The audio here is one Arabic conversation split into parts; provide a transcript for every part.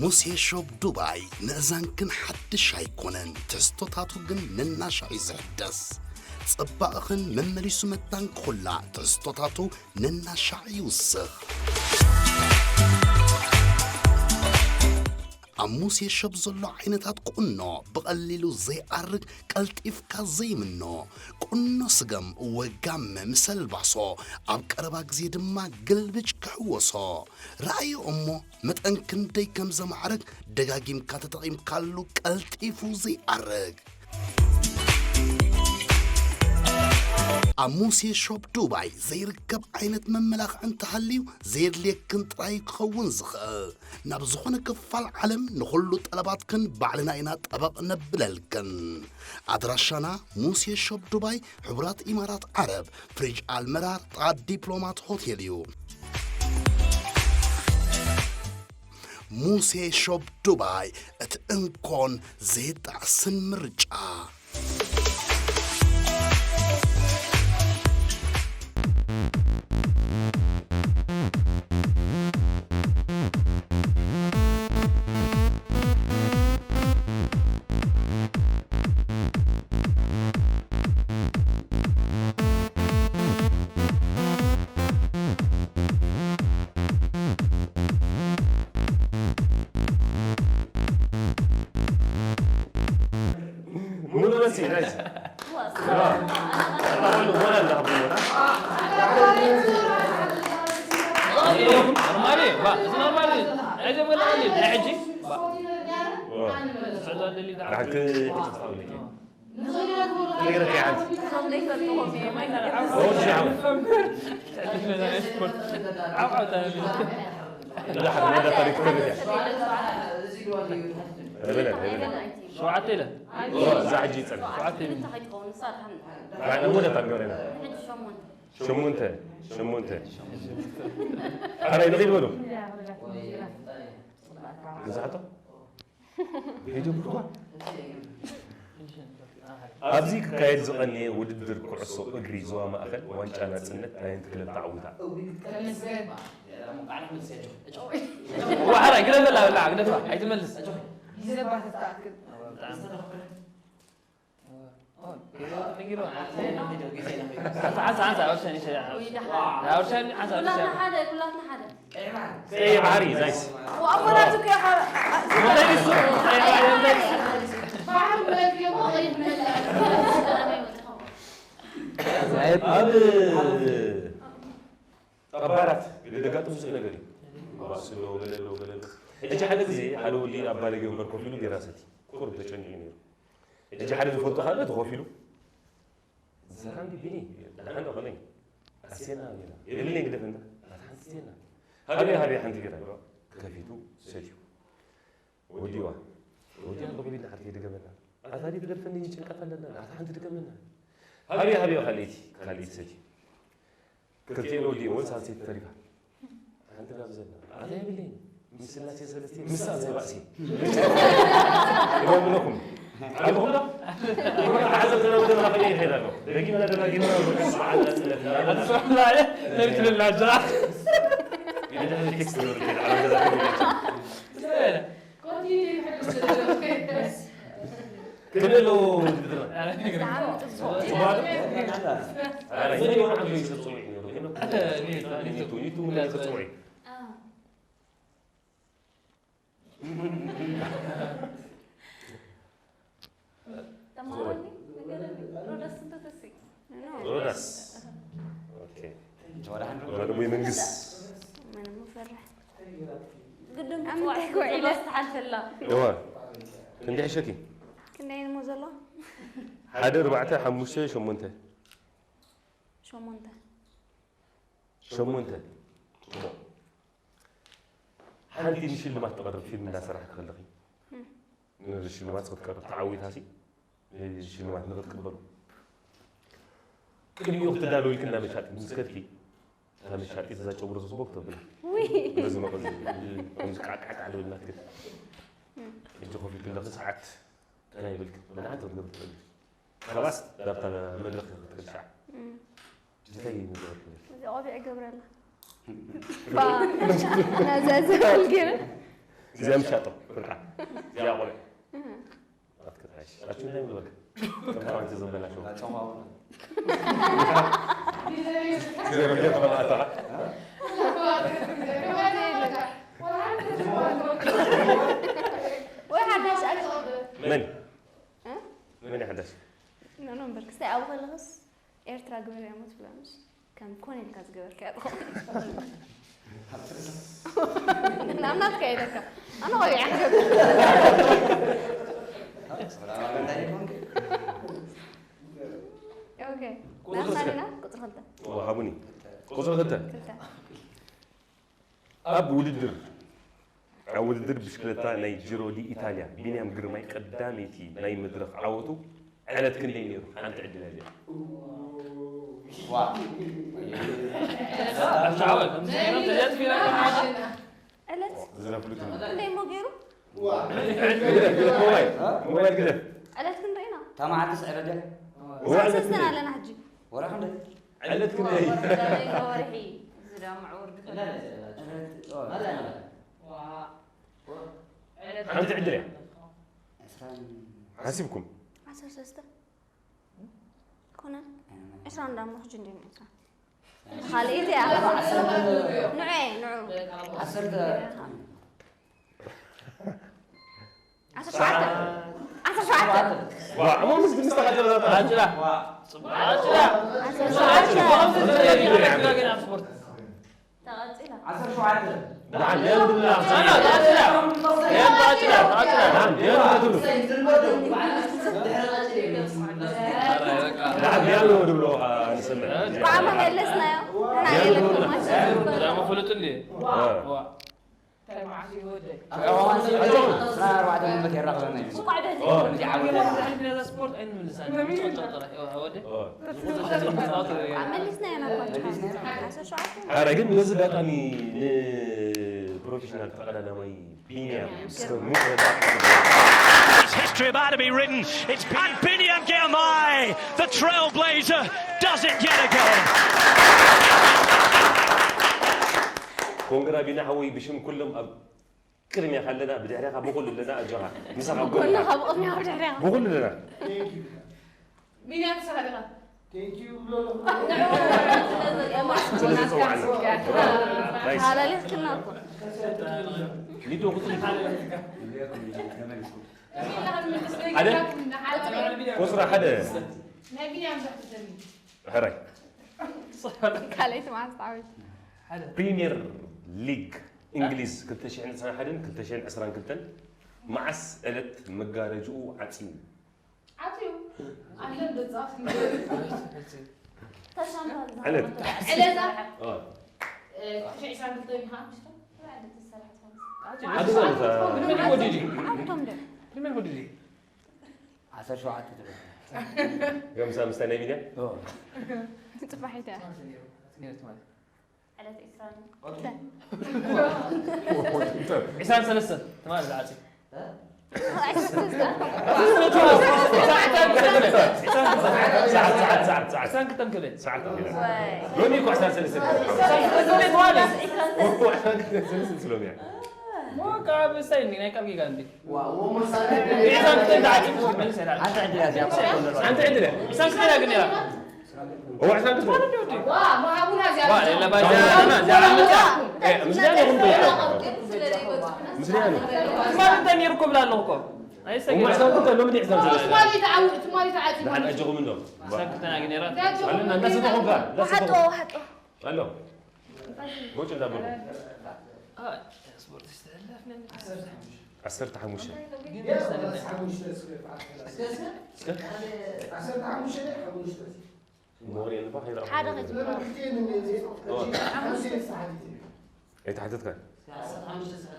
موسى شوب دبي نأذان كن حد شاي كونن تستطاعتو جن نناشا يزهدس صباقن ممليسو متان كلا تستطاعتو نناشا يوسخ موسى شوب زلو عينتات قنو بقليلو زي أرق قلتيفكا زي منو قنو سقم وقام مسل بعصو عبقرباك زيد ما قلبج كحوصو رأي أمو متأنكن دي كم زمعرق دقاقيم كاتتقيم كالو قلتيفو زي أرق موسى شوب دبي زي ركب عينت مملاخ انت حليو زي ليك كنت راي خون زخ نبزخونه كفال علم نخلو طلباتكن بعلنا اينا طبق نبللكن ادراشنا موسى شوب دبي حبرات امارات عرب فريج المرار طا دبلومات هوتيليو موسى شوب دبي اتنكون زيت عسن مرجع شو عتيله؟ زعجي تسمع. شو عتيله؟ يعني مو نتنقلنا. شمونته. أنا يلقي بقوله. زعته؟ يجوا بروح. أبزيك كايد زقني وددر كعصو أجري زوا ما أخذ وانش أنا سنت أنا تكلم تعودها. وحرا كده لا قدفع عايز ملس إيه عاري زايس. وأمراتك يا حرا. أبارات اللي دقات مسك نقولي باسلو بللو إجا حدا زي حلو اللي أبالي جنب كوفيلو دراستي كورب تشنجينير إجا حدا فوتو حدا تخوفيلو زران دي بيني لحنا غلين أسينا ولا اللي نقدر فينا أتحسينا هذه حنتي كده كفيتو سجوا وديوا قبل لحد كده قبلنا أثاري بدر فني يجي قفلنا أتحنتي قبلنا هذه خليتي سجي كتير ودي وين سالتي التاريخ أنت لا بزلنا هذا يبلين مسلاتي سلستي مسال زي رأسي يوم لكم عندكم ده عزتنا بدنا نخليه هذا له لقينا دراجينا ونقص على الأسئلة لا نبت للعجرة إذا هذا التكست على جزاك كله أنا زي ما عم يسوي نيتو لا تسوي رودس اوكي هذا مو ينقص أنا مفرح قدم أمتك وعيلة استحالت الله يوه كندي حشكي كنا ينموزلا حدا ربعته حموسه شمونته شمونته حنتي نشيل ما تقرب فيلم الناس راح تخلقي نشيل ما تقرب تعويض هاسي نشيل ما نقدر تكبروا كل يوم تدالوا لكنا مشاتي مسكتي هذا مشاتي إذا تجبر زبوك تبنا لازم أقول مسك عك على الناس كده يجوا في كل ساعات أنا يقولك أنا عاد أقدر خلاص دابت أنا مدرك كل ساعة جتاي مدرك أبي أقبر الله نزازة الجنة زي مشاطر فرقة يا قولي أتكتعيش أشوف هاي مدوك كم أنت زنبلا شو زي رجال طبعا أتعب واحد يسأل من يحدث نعم بركس أول غص إيرترا قبل يموت بلامش كان كون الكاز قبل كده نعم نات كيدك أنا غير عندك أوكي نعم سالنا كتر خدة وهابوني قصر خدة أب ولدر ولدر بشكلتا ناي جيرو دي إيطاليا بينام قرماي قداميتي ناي مدرخ عوتو علت كندي نيرو أنت عدل هذه شعوك تجات في لك ألت زرافلوتين ليه مو غيره موبايل كده ألت كن رأينا تما عاد تسأل رجال سنة سنة لنا حجي ورا خمدة علت كده ورحي زرا معور أنت عدل حاسبكم عشر سستة كنا إسران دام محجن دين إسران خاليتي يا نوعين نوع عسرت عشر شعات عشر شعات مو مستغل عجلة عجلة عشر شعات عسر شو عاد نعم يا رب الله أنا عجلة نعم يا رب نعم يا رب الله نسمع وعم هلسنا يا أنا قلت لا ما فلت لي صار واحد من بكير رقم شو قاعد هذي هذا سبورت أين من لسان عم هلسنا أنا كنت عشر شعات أنا قلت نزل أغاني بروفيشنال فقط ماي بينيام It's history about to be written. It's Binyam Girmay, the trailblazer, does it yet again. كونغرا بينا حوي بشم كلهم كرم يا خلنا بدعريها بقول لنا أجرها نسخ أقول كلها بقضني عم جريها بقول لنا بنيام سهلة هذا ليش كنا ليتو قلت لي هذا قصرة حدا ما بنيام سهلة هراي خليت ما استعود بريمير ليج إنجليز كنت شيء سنة حدا كنت شيء أسران كنتن مع سألة مجارجو عتيم عطيو أهلا بالضبط علت علازة آه شيء إسرائيل بالطبيعة هذا هو من هو ديجي عمتم ده من هو ديجي عسر شو عاد يوم سام مستني بينا تفاحيتها على إسرائيل عسان سلسة تمام العاتي ساعات عسان كتم كذا ساعات لون يكو عشان سلسلة هو عشان سلسلة يعني مو كاب سيني نايك أبغى عندي ومصاري عسان كتم دعاتي مش من سير أنت عندي يا أنت عندنا عسان كتم لكن يلا هو عشان كتم واه ما أبونا واه زيادة إلا بجانا جانا مسلاني هم مسلاني ما بدنا يركب لا نركب أي هم سجل عشان كتم لو بدي عشان سلسلة تمالي تعود تمالي تعاتي نحن أجوا منهم عسان كتم أنا جنيرات قالنا الناس تدخل قال لا حطوا تدخل حطوا قالوا قلت له دابا اصبر تستهلفنا عسرت حموشة موري البحر حاجة غير تحدثك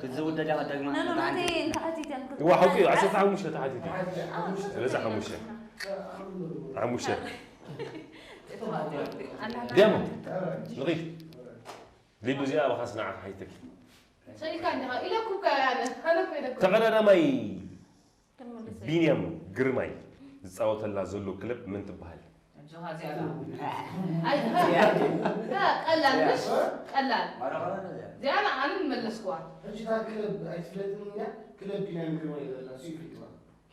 تزود دجاجة لا دجاجة لا ما تين تحتي هو حقي عسرت حموشة تحدثك لازم حموشة حموشة ديمو نظيف لي بزيادة وخاص نعرف حياتك شركة عندها إلى كوكا أنا كوكا تقرأنا ماي بينيام قرماي زعوت الله زلو كلب من تبهل جوها زيادة أي لا قلال مش قلال زيادة أنا مملسكوا أنت ذا كلب أي فلت مني كلب بينام كمان إذا نسيب فيك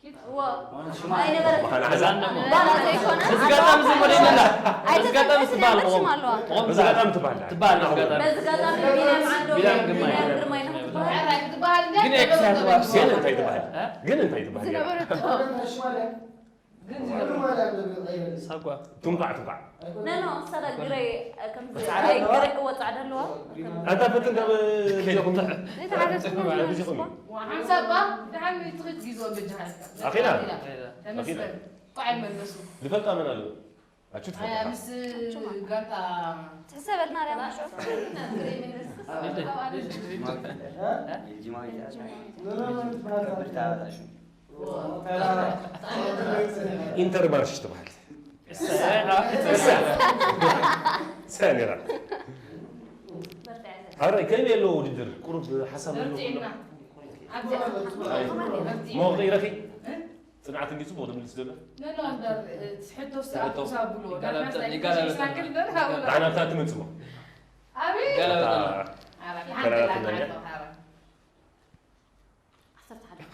أي نبرة أنا عزان لا لا زي كونه بس قدام زمرين لا أي بس قدام تبال تبال بس قدام تبال تبال بس قدام بينام عنده بينام قماي. قماي عراك تبال قني أكسات واحد. جن أنت تبال جن أنت تبال أنا شمالك أنا ما لا غير ساقوا تنقع لا لا صار جري كم زي جري هو تعال له أنت فتن بينكم وعم سبا دعم يتغيط جيزون بالجهاز أخيرا أخيرا قاعد ملسو لفلت من قالوا أشوف أنا مس قطع تحسب النار يا مشوف إنتر مارش تبال ثانية هذا كان له ودر قرب حسب ما غير أخي صنعت الجسم وده من السدود لا تحطه ساعة سابلو أنا بتاعت من سما أبي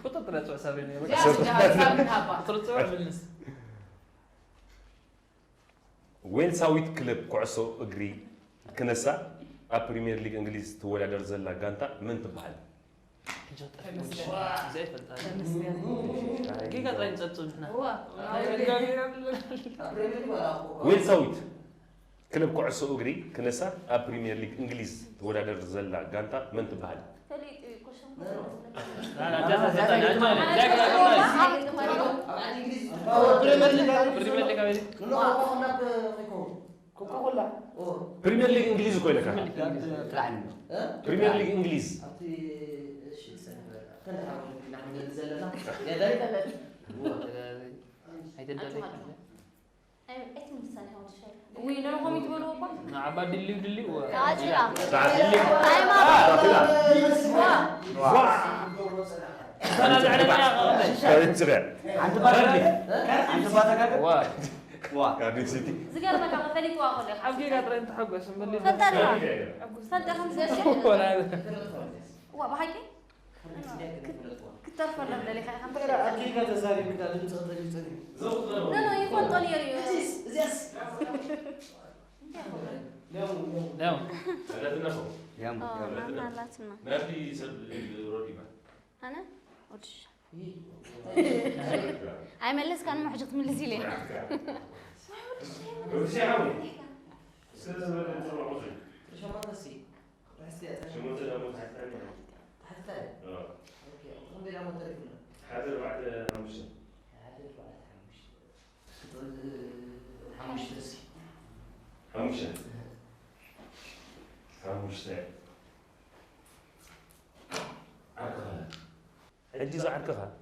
كنت طلعت وسابيني وين سويت كلب كعسو أجري كنسا أبريمير ليج إنجليز تولد زلا جانتا من تبعل زي فلتا جيجا طين تطلعنا وين سويت كلب كعسو أجري كنسا أبريمير ليج إنجليز تولد زلا جانتا من تبعل أنا جالس فتان أجمل جاك بريمير ليج أبيدي بريمير ليج إنجليز كوي لك بريمير ليج إنجليز وينهم يتبلوا عباد دلي عاجلة أنا زعلان عند باتك قاعدين سيتي زقر لك على ثاني واخذ حقيقة ترى أنت حق بس ملي صدق صدق 5 ولا هذا وبحكي كتر فلان اللي خمسة حقيقة تزاري بتاع لا لا يكون طنيري نعم أنا تنفهم يوم أنا لا تسمع ما في سب رودي أنا وش أي ملص كان محجط من اللي ليه وش يعمل شو ما تصير شو متى حتى هم بيلعبوا تلفون هذا بعد همش حمش تسي همش أجي زعلكها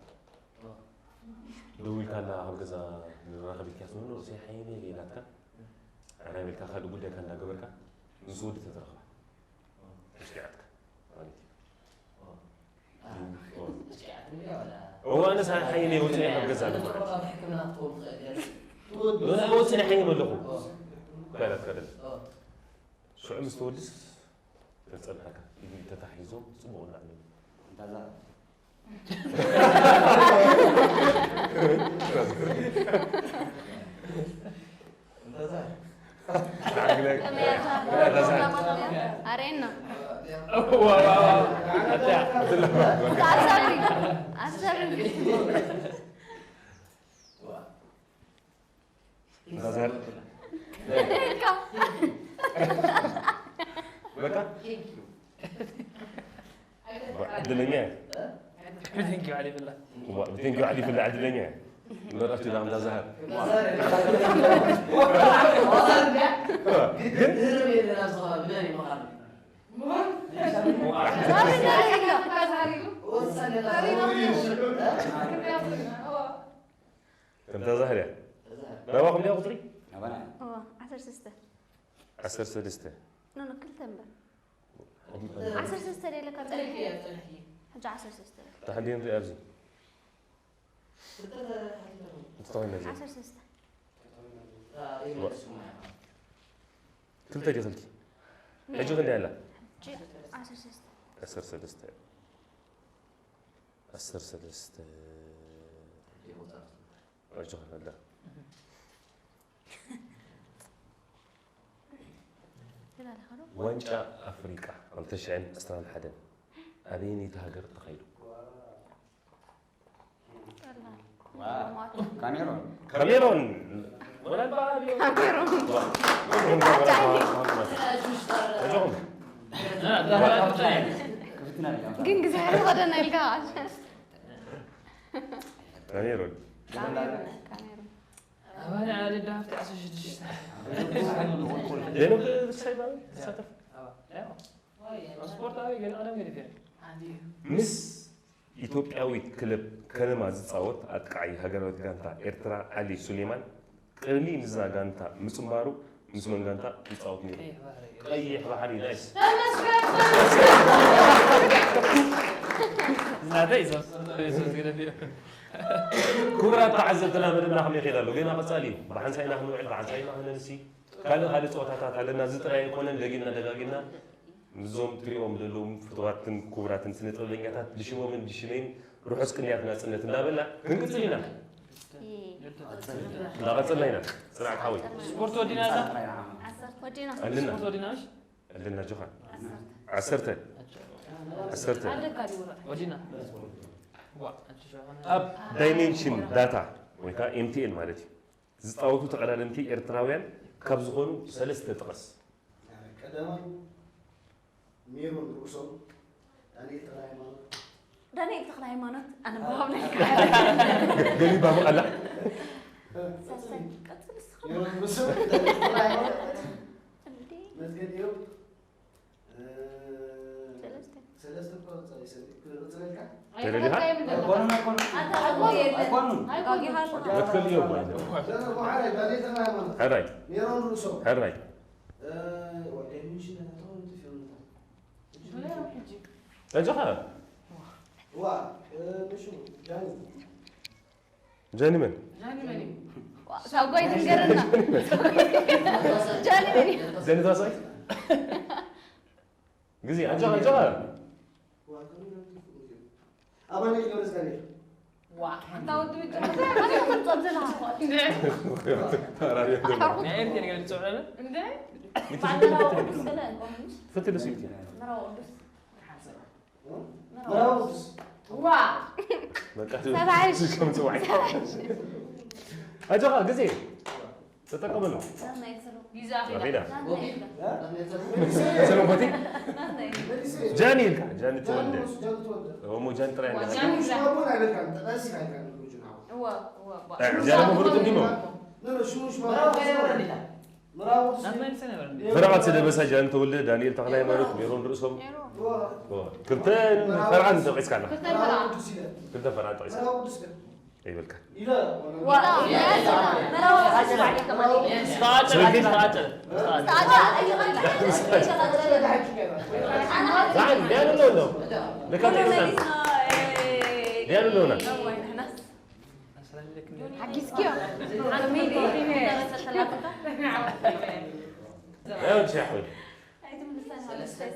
دوي كان هالجزا نراقب كيس منو زي حيني ليلاتك أنا ملك خالد بودي كان نجبرك نزود تترخى تشجعتك هو أنا سان حيني وتني هالجزا لا هو سان حيني ملقو كذا شو عم تستودس تسأل هكا يجي تتحيزهم سمعوا نعمل أرينا نظر بكا عدلنيا بدينك علي بالله بدينك علي بالله عدلنيا مرات إذا عم تزهر كم تزهر يا لا واقف لي أقطري 10 سلسته نو كل تنبه 10 سلسته ليلة كارت حاجة 10 سلسته تحدين في أبزي تطوين نزل 10 سلسته كل تجسلتي أجو غندي هلا 10 سلسته أجو هلا وانجا أفريقيا التشعين أسترال حدن أبيني تهجر تخيلوا كاميرون ولا بالي كاميرون جنگ زهر غدا نلقاش كاميرون أنا عادي دافت أسوش لأنه بالسايبر ساتف سبورت أوي أنا غير فين مس ኢትዮጵያዊት ክለብ ከነማ ዝፃወት ኣጥቃዓይ ሃገራዊት ጋንታ ኤርትራ ዓሊ ሱሌማን ቅድሚ ንዛ ጋንታ ምፅማሩ ምስ መን ጋንታ ይፃወት ነይሩ ቀይሕ ባሕሪ ናይስ ክቡራት ተዓዘብትና መደብና ከመይ ይኸይድ ኣሎ ገና ቀፃሊ እዩ ብሓንሳኢና ክንውዕል ብሓንሳኢና ክነንሲ ካልእ ፀወታታት ኣለና ዝጥራይ ኣይኮነን ደጊምና ደጋጊምና نزوم تريهم دلهم فتواتن كبراتن سنة طبيعيات دشموا من دشمين روح اسكنيات ناس سنة لا بلا كنقص لينا لا قص لينا سرعة حاوي سبورت ودينا ودينا سبورت وديناش عندنا جوخان عسرته ودينا أب دايمنشن داتا ويكا MTN مالتي زتاوتو تقرارنتي إرتراويان كابزخونو سلسة تقص ميرون روسون داني تخلى هيمانوت أنا بابا لك قالي بابا قال لا ميرون روسون مسجد يوم سلسة كوتا يسوي كل رتلك أدخل يوم هراي ميرون روسون هراي أجاها شو جاني من سوقي تنقرنا جاني مني زين تصاي قزي أجاها أباني جالس كني تاودو تنصبزلها ما يمكن أن تسوعنا فتي لسيتي مراوس واو كم توعي أجاها قزي تتقبلوا سلام باتي جاني تولد هو مو جان ترى جاني جاني مفروض تجيبه فرعت سيد بس جان تولد دانيال تغلى مالك ميرون رؤسهم كنتين فرعان تعيس كنا كنتين فرعان تعيس أي بالك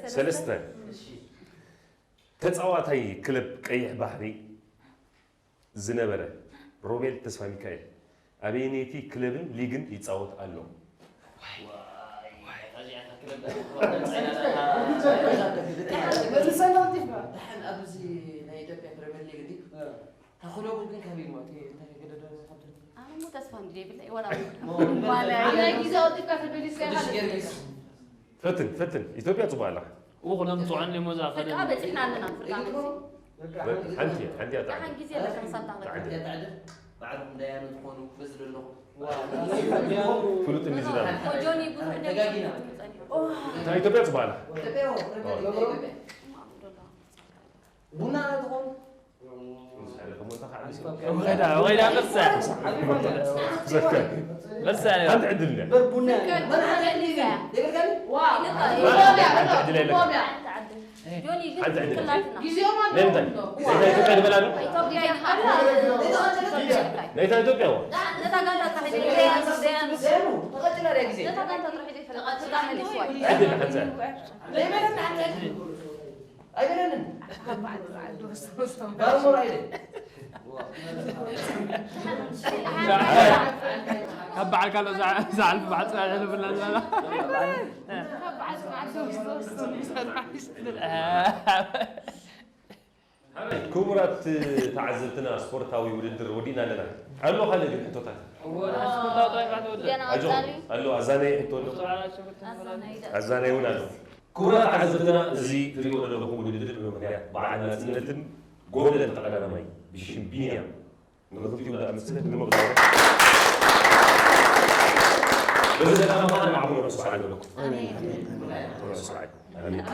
سلسته تتصواتي كلب قيح بحري زنبره روبيل تسفى ميكايل أبينيتي كلبن ليجن يتصوت ألو أنا مو تسفى مدري بالله ولا فتن إثيوبيا تبغى لها وغلم طعني مزاقة فرقة بس إحنا عندنا فرقة عندي أتعدل كان كيسي لك نصدق بعدهم ديانو تكونوا بزر له فلوت النزلان وجوني بوزر دقاقينا إثيوبيا تبغى لها بنا تكون وغيدا غرسة غرسة أنت عدلنا بربنا جوني أنت عدلنا كلاتنا نمتى إثيوبيا بلادو إثيوبيا إثيوبيا هو لا لا قال لا رجزي لا تقدر تروح دي فلقات تعمل شوي عندنا حتى لا ما أنا عندي أيضا أنا مرة إلي كبع كانوا زعل بعد زعل بالله كبرت تعزلتنا سبورتاوي ودر ودينا لنا قال له خلي انت توتال قال له ازاني انت ازاني ولا كبرت تعزلتنا زي تريو له ودر بمكان بعد سنه قبل تقلنا ماي بشمبينيا نضفتي ولا امسكت المغرب بس انا ما انا معهم رسول الله لكم امين امين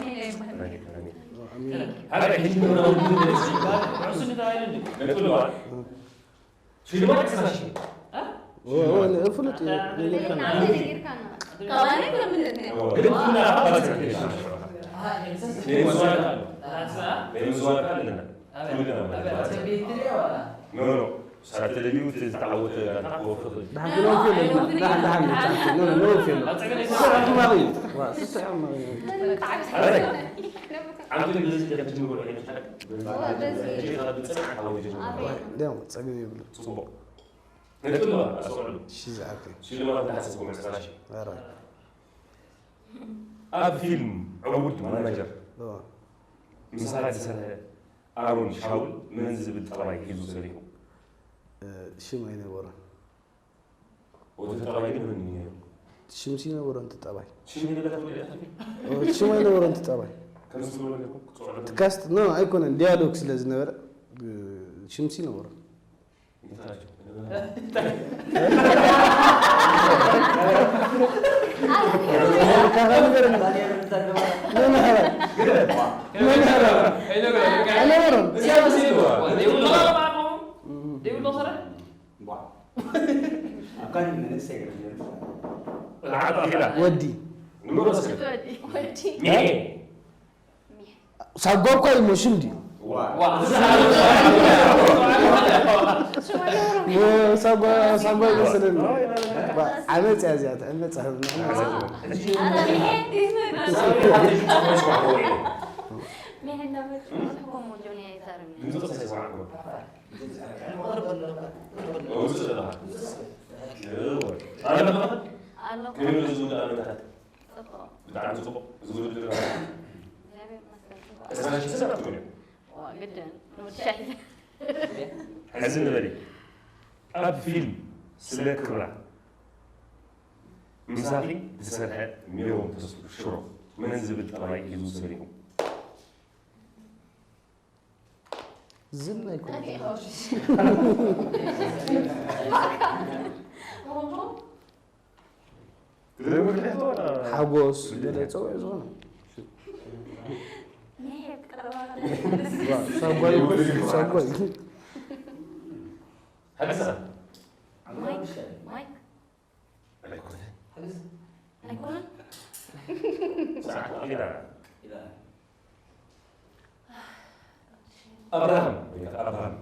امين امين هذا الحين من اول عسل دايرن نقول له شو ما تسمع شيء هو اللي فلت كمان ولا من الاثنين؟ ساتلبيو تتعود فيلم عود مانجر مساعد سنة أرون شاول من زبد طبعي كيزو سريهم شو ما ينورا وتطبعي من شمسي ينورا أنت طبعي شو اللي شو ما ينورا أنت طبعي كم سنة لكم تكاست نو أيكون ديالوجز لازم نور شمسي ينورا ودي ساقوكو المشمدي ساقوكو يسلم عملت يا زياد عملت حزن بالي أب فيلم سلكرة مساقي تسرح ميوم تصل شرف منزل الطريق يزوز عليهم زلنا يكون حبوس ولا تسوي زونه ساقوي حسن مايك أيكون أبراهام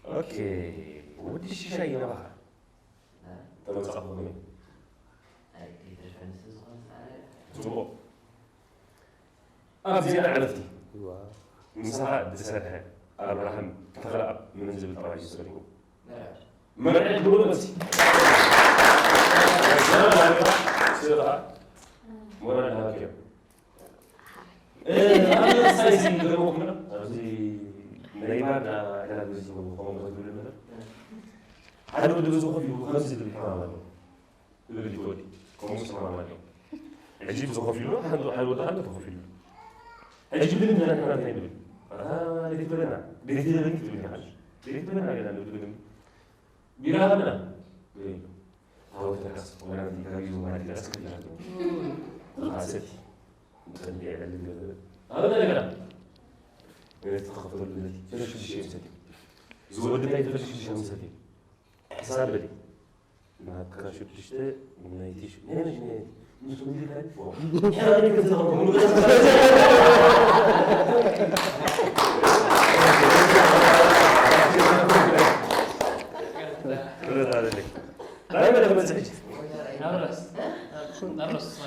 أوكي ودي شيء نبغى تبغى تصحبني زبط زين عرفتي مساحة دسرها أبراهام تخلق من زبل طبعا يسرقوا ما عندهم بس سيرها ولا لها كيف أنا سايسين دروكنا زي نيبانا إلى بزيزو هم غدول المدر حلو دبزو خفيف خمسة بالحرام اللي تودي كم سنة ما عجيب زخفيلو حلو ده عنده زخفيلو عجيب لنا نحن نعمل اللي تبلنا بيريد لنا نكتب حاجة بيريد لنا على نقول بيراه لنا هو تكاس ولا ندي كايزو ما ندي كاس كذا حاستي نخلي على اللي هذا اللي كلام يتخفض الذي فش الشيء سدي زود ده يفش الشيء سدي حساب لي ما كاشف تشتى ما يتيش نيجي نسوي لك يا رجل كذا مسج نرس نرس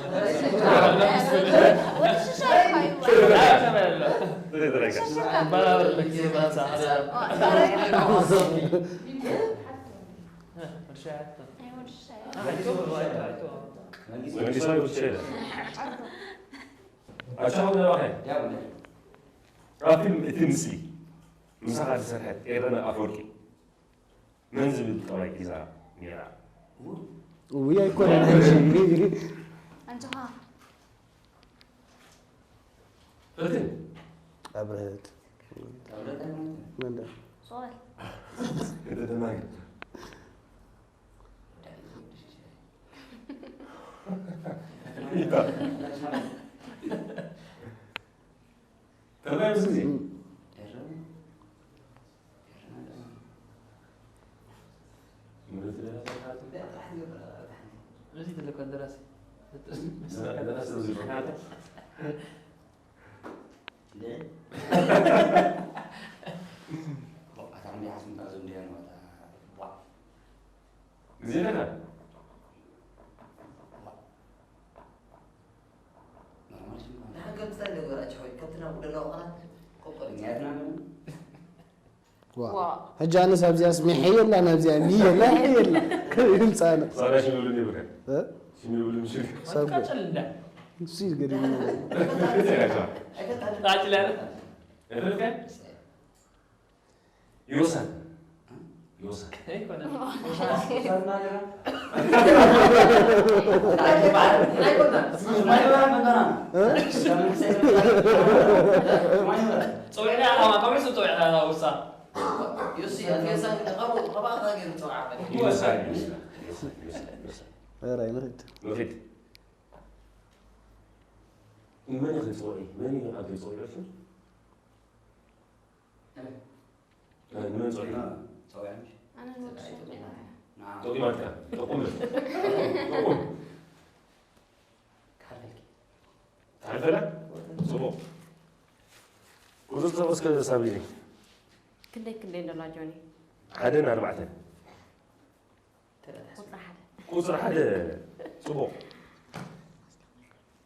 ولدي صاير وتشيله أشوف ولا واحد فيلم مثلي مساحة سرحت إيرنا أفوركي منزل بالطبع إذا ميرا ويا يكون هذا شيء أنت ها فتن أبرهت من ده صوت أنت تمام تمام زين نسيت لك الدراسة دراسة زين زين أنا هجا أنا سابزي اسمي حيلا أنا بزي مية لا حيلا إنسان صار شنو اللي نبغى ها شنو اللي مشي ما تكتشلنا نسيت قريب طلعت لنا يوصل يوصل هيك ولا صوينا ما قبل صوينا وصل غير أين رد مفيد من يخلي صوعي من يخلي صوعي شو من صوعي أنا توقي ما كان تقوم تقوم تعرف لا صبو وزت بس كذا سابيني كندي دولار جوني حدنا 4 قصر حدا صبو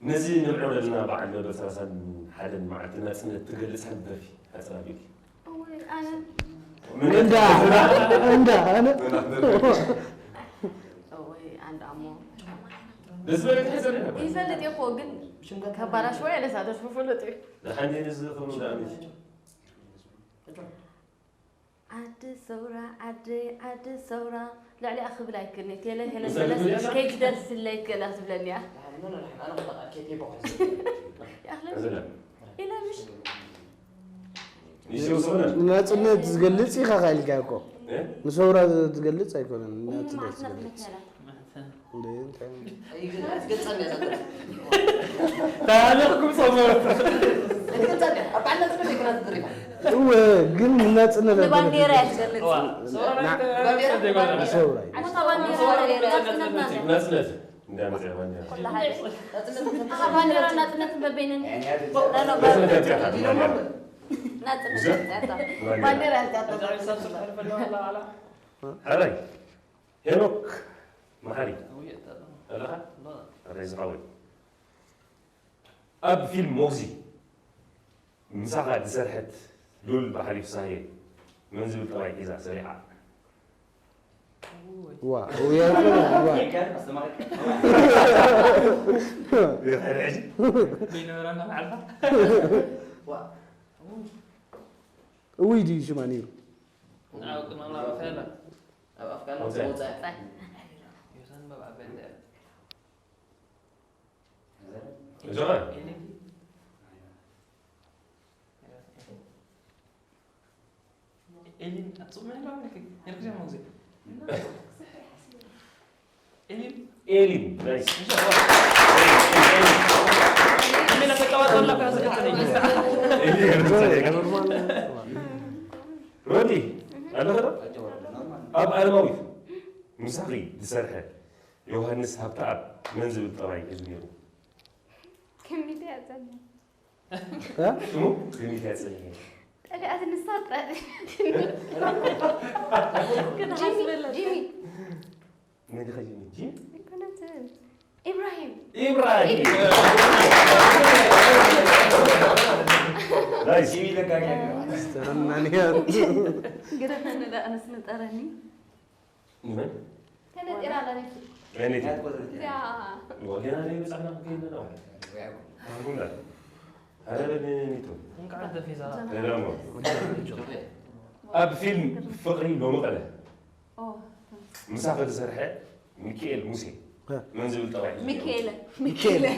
نزي نبعو لنا بعد بس حدا معتنا سنة تجلس حد في أسابيك أنا من ده أنا عند عمو بس ما تحزن يفلت يا أخو قل كبارة شوية لسه هذا شو فلتي الحين نزل خمس دامج عد الثورة لا علي أخذ بلاي كني تيلا هلا كيف درس اللي كلا تبلني يا أخي إلا مش يجي وصلنا ناتنا تقلص يا خالي كاكو نصورة تقلص أيكون ناتنا تقلص تعالوا صبر هو قل ناتنا بانديرة تقلص صورة نزلت ندام زمان كل حاجة بانديرة ناتنا بيننا لا بانديرة هاي هنوك محاري لا الرئيس قوي أب فيلم موزي مساحة زرحت لول بحري صحيح منزل طبعا إذا سريعة ويا بين ورانا معلها ويدي شو معنيه نعود ما الله فعلا أفكار يسمى بقى بند جرى إلين أتصل من هلا ولا كي يرجع موزي إلين إيلين نايس من التواصل لك يا سكتني رودي أنا هذا أب أنا موي مسخري بسرحة يوهانس هبتعب منزل الطبيعي إزميرو كمية أزمة ها شو كمية أزمة أنا أزمة صوت جيمي من اللي خليني جيم كنت إبراهيم نايس استناني قرأنا لا أنا سنت أراني من؟ كانت إرادة نفسي غنيتي يا وقنا لي بس أنا ممكن أنا أقول لك هذا بنيتو قاعدة في زمان لا ما أب فيلم فقري بمقلة مسافة سرحة ميكيل موسي منزل الطوعي ميكيلا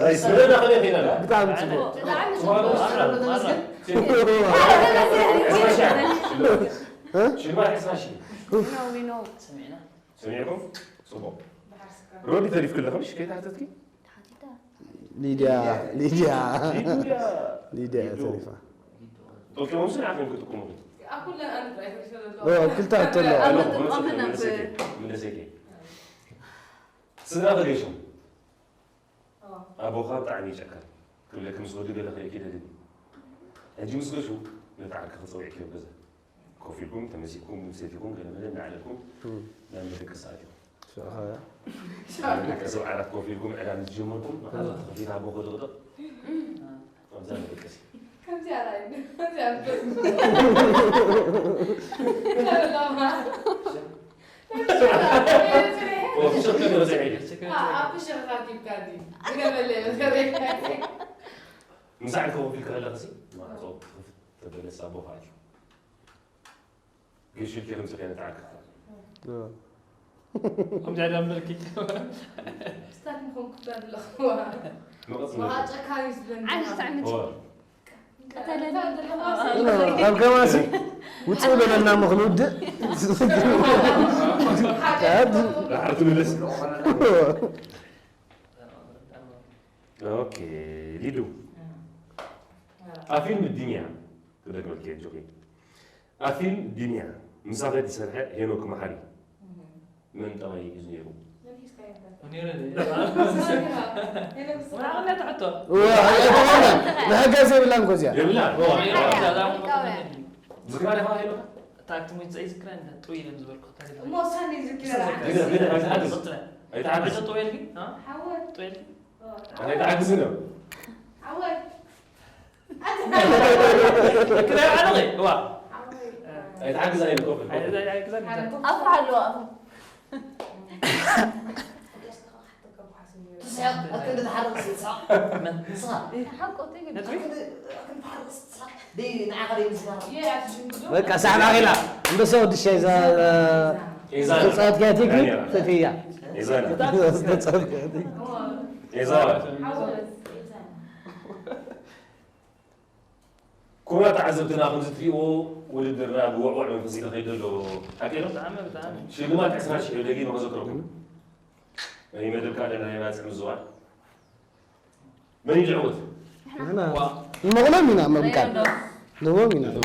نايس بدنا خلينا هنا بتاع شنو ما اسمها شيء نو سمعكم صبوا رودي تعرف كلها مش كده حتتكي ليديا تعرفها اوكي مو سنة عارفين كنت تقوموا أقول لك أنا كل تعرف له من سيكي سنة غيشهم أبو خاطر عني شكل تقول لك مسودي ده خليه كده دي أجي مسكو شو نتعارك خصوصي كيف كذا كوفيكم تمسككم مسيتكم غير ما عليكم لا مدك الساعتين شو هذا مدك سو عرف كوفيكم إعلان جمهوركم في تعبوا غلطة زين بكسي كم زيادة كم زيادة لا ما وش كده زين أبي شغلات يبتدي قبل ليه مساعدكم في الكلام لغسي ما صوت تبدأ لسه أبو خالد قيش الكلام سكانة عاك هم جاي أمريكي استنكم كتاب الأخوة ما أتذكر يسبن عن تعمل الكواسي وتقول لنا مخلود عرفت من لسه اوكي ليدو افيلم الدنيا تقدر تقول كي جوكي افيلم الدنيا مسافه دي سرحه هينوك محري من طوي يزيرو وانا عملت حتى بحاجه زي بلان كوزيا يلا ذكرى لها هينوك تاكت مو زي ذكرى طويله مزبر قطع مو ثاني ذكرى كده هيتعجز هيتعجز طويل ها حاول طويل هيتعجز هنا حاول كده على هو هيتعجز على الكوفي أفعل وأفعل أكيد تحرك صح من صح حقه تيجي أكيد تحرك صح دي نعقد يمسكها بقى ساعة عقلة بسود الشيء إذا صوت كاتيكي فيها إذا صوت كاتيكي إذا كنا تعذبتنا خمسة تريو ولدرنا بوعوع من فصيلة خيدلو حكينا بتعمل شيء ما تحسنا شيء دقيقة ما ذكركم يعني مدرك على ناس من الزوال من يجعود أنا المغلى منا ما بكان هو منا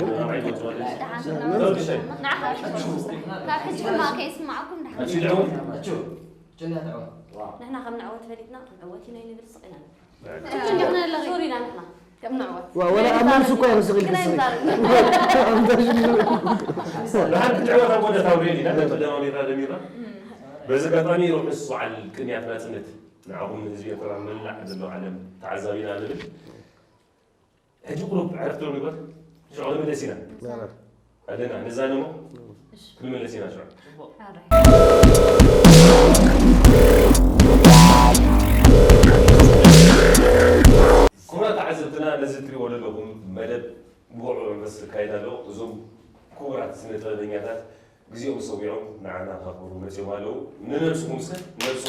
نعم حجي ما كيس معكم نحن أشيل عود جنة عود نحن خمنا عود فريدنا عودنا ينبر سقينا كنا نحن سورينا نحن كم نعود ولا أمام سكوير سقيل لحد تعود أبونا تاوريني لا تقدموا لي هذا ميرا بس قطعني يروح نص على الكنيات ما سنت نعم من زي ترى من لا دلوا على تعذبين هذا هجي قلوب عرفتوا من قبل شو عود من لسنا هذانا نزانمو كل من لسنا شو كنا تعذبتنا نزلت لي ولا لهم مدد بوعوا بس كايدا له زوم كورات سنة الدنيا ጊዜው ሰውየው ናና ሀቁሩ መቼ ማለው ነነሱ ሙሰ ነሱ